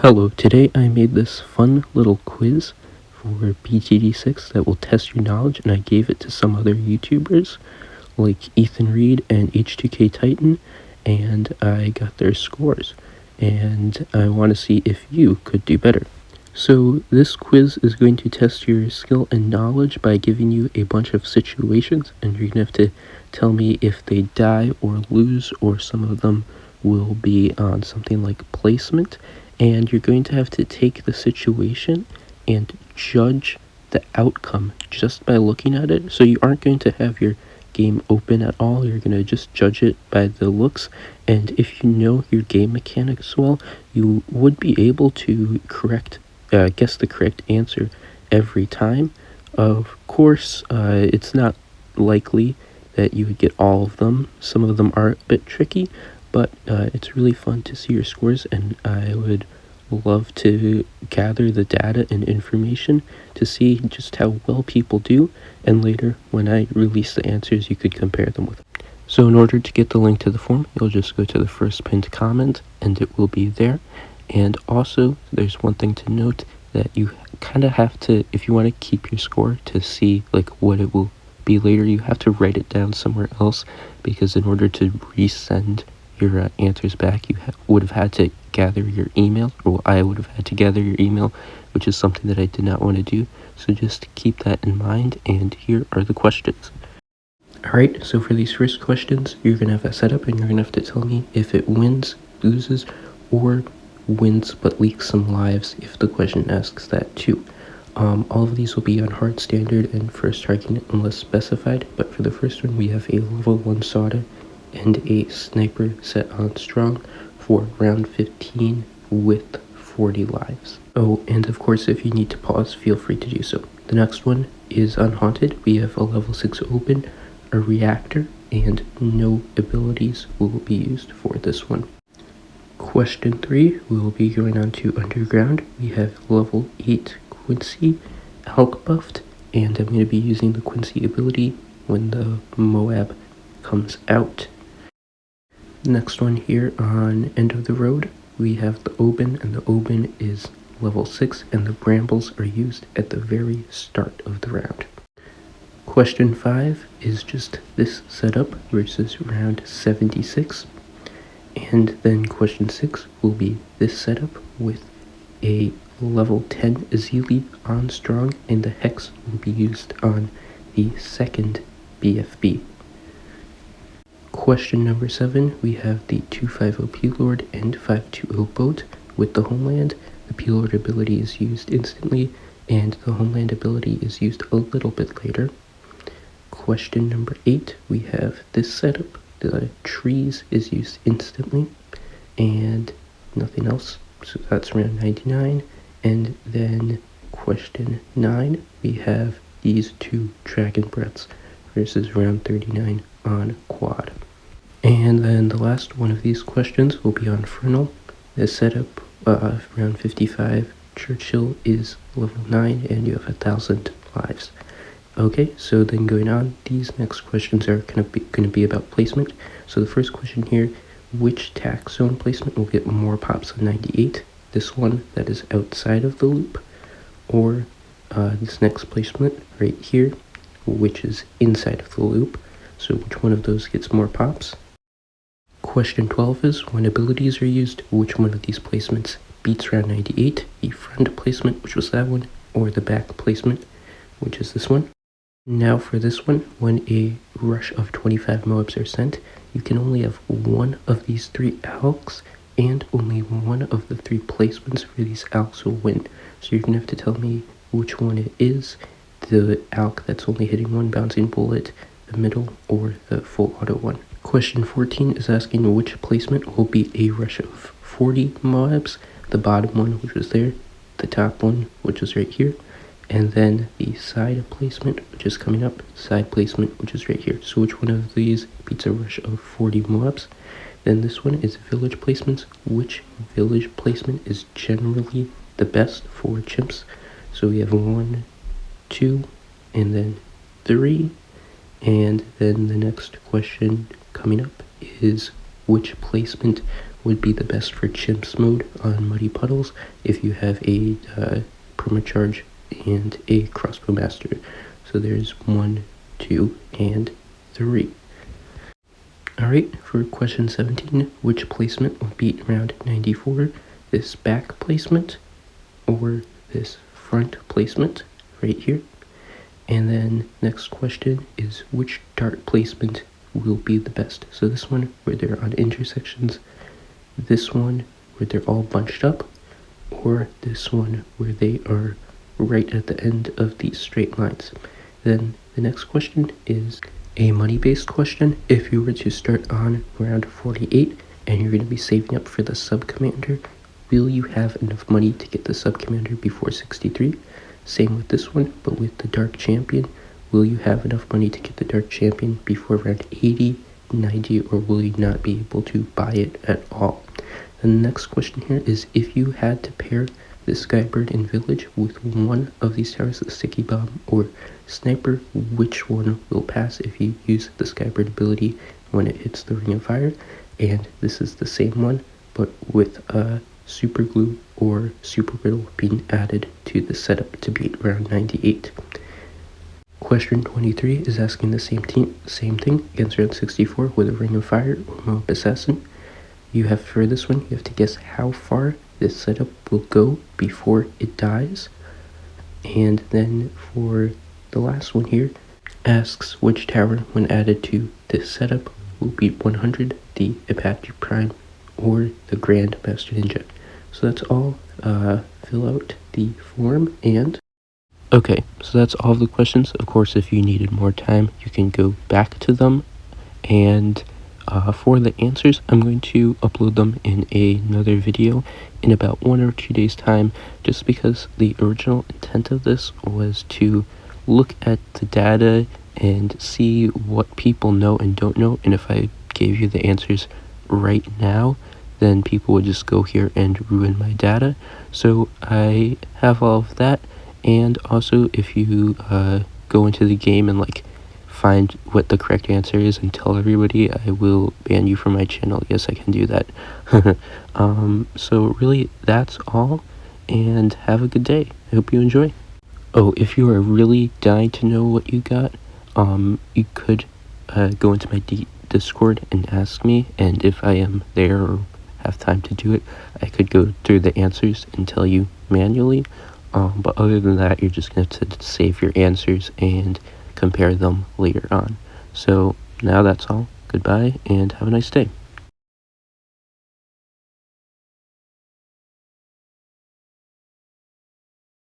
Hello, today I made this fun little quiz for BTD6 that will test your knowledge, and I gave it to some other YouTubers like Ethan Reid and H2K Titan, and I got their scores, and I want to see if you could do better. So this quiz is going to test your skill and knowledge by giving you a bunch of situations, and you're going to have to tell me if they die or lose, or some of them will be on something like placement. And you're going to have to take the situation and judge the outcome just by looking at it. So you aren't going to have your game open at all. You're going to just judge it by the looks. And if you know your game mechanics well, you would be able to guess the correct answer every time. Of course, it's not likely that you would get all of them. Some of them are a bit tricky, but it's really fun to see your scores, and I would love to gather the data and information to see just how well people do, and later when I release the answers you could compare them with. So in order to get the link to the form, you'll just go to the first pinned comment and it will be there. And also there's one thing to note, that you kind of have to, if you want to keep your score to see like what it will be later, you have to write it down somewhere else, because in order to resend your answers back, you would have had to gather your email, or I would have had to gather your email, which is something that I did not want to do. So just keep that in mind, and here are the questions. Alright, so for these first questions, you're going to have a setup, and you're going to have to tell me if it wins, loses, or wins but leaks some lives if the question asks that too. All of these will be on hard, standard, and first target unless specified, but for the first one we have a level 1 Soda and a sniper set on strong for round 15 with 40 lives. Oh, and of course if you need to pause, feel free to do so. The next one is unhaunted. We have a level 6 open, a reactor, and no abilities will be used for this one. Question 3, we will be going on to underground. We have level 8 Quincy, Hulk buffed, and I'm going to be using the Quincy ability when the Moab comes out. Next one here on End of the Road, we have the Oban, and the Oban is level 6, and the Brambles are used at the very start of the round. Question 5 is just this setup versus round 76. And then question 6 will be this setup with a level 10 Azili on strong, and the Hex will be used on the second BFB. Question number 7, we have the 250 P-Lord and 520 Boat with the Homeland. The P-Lord ability is used instantly, and the Homeland ability is used a little bit later. Question number 8, we have this setup. The trees is used instantly, and nothing else, so that's round 99. And then question 9, we have these two dragon breaths versus round 39 on quad. And then the last one of these questions will be on Fernal. The setup round 55, Churchill is level 9, and you have 1,000 lives. Okay, so then going on, these next questions are going to be about placement. So the first question here, which tax zone placement will get more pops on 98? This one that is outside of the loop, or this next placement right here, which is inside of the loop. So which one of those gets more pops? Question 12 is, when abilities are used, which one of these placements beats round 98? The front placement, which was that one, or the back placement, which is this one? Now for this one, when a rush of 25 Moabs are sent, you can only have one of these 3 alks, and only one of the 3 placements for these alks will win. So you're going to have to tell me which one it is, the alk that's only hitting 1 bouncing bullet, the middle, or the full auto one. Question 14 is asking which placement will be a rush of 40 Moabs, the bottom one, which was there, the top one, which is right here, and then the side placement, which is coming up, side placement, which is right here. So which one of these beats a rush of 40 Moabs? Then this one is village placements. Which village placement is generally the best for chimps? So we have 1, 2, and then 3. And then the next question coming up is which placement would be the best for Chimps mode on Muddy Puddles if you have a Permacharge and a Crossbow Master. So there's 1, 2, and 3. Alright, for question 17, which placement will beat round 94? This back placement or this front placement right here? And then next question is which dart placement will be the best? So this one where they're on intersections, this one where they're all bunched up, or this one where they are right at the end of these straight lines. Then the next question is a money-based question. If you were to start on round 48 and you're going to be saving up for the sub-commander, will you have enough money to get the sub-commander before 63? Same with this one, but with the Dark Champion, will you have enough money to get the Dark Champion before round 80, 90, or will you not be able to buy it at all? And the next question here is if you had to pair the Skybird in Village with one of these towers, the Sticky Bomb or Sniper, which one will pass if you use the Skybird ability when it hits the Ring of Fire? And this is the same one, but with Super Glue or Super Brittle being added to the setup to beat round 98. Question 23 is asking the same thing against round 64 with a Ring of Fire or Mob Assassin. You have for this one, you have to guess how far this setup will go before it dies. And then for the last one here, asks which tower when added to this setup will beat 100, the Apache Prime or the Grand Master Ninja. So that's all. Fill out the form and... Okay, so that's all of the questions. Of course, if you needed more time, you can go back to them. And for the answers, I'm going to upload them in another video in about 1 or 2 days' time, just because the original intent of this was to look at the data and see what people know and don't know, and if I gave you the answers right now, then people would just go here and ruin my data. So I have all of that, and also if you go into the game and like find what the correct answer is and tell everybody, I will ban you from my channel. Yes, I can do that. So really, that's all, and have a good day. I hope you enjoy. Oh, if you are really dying to know what you got, you could go into my Discord and ask me, and if I am there or have time to do it, I could go through the answers and tell you manually. But other than that, you're just going to have to save your answers and compare them later on. So now that's all. Goodbye and have a nice day.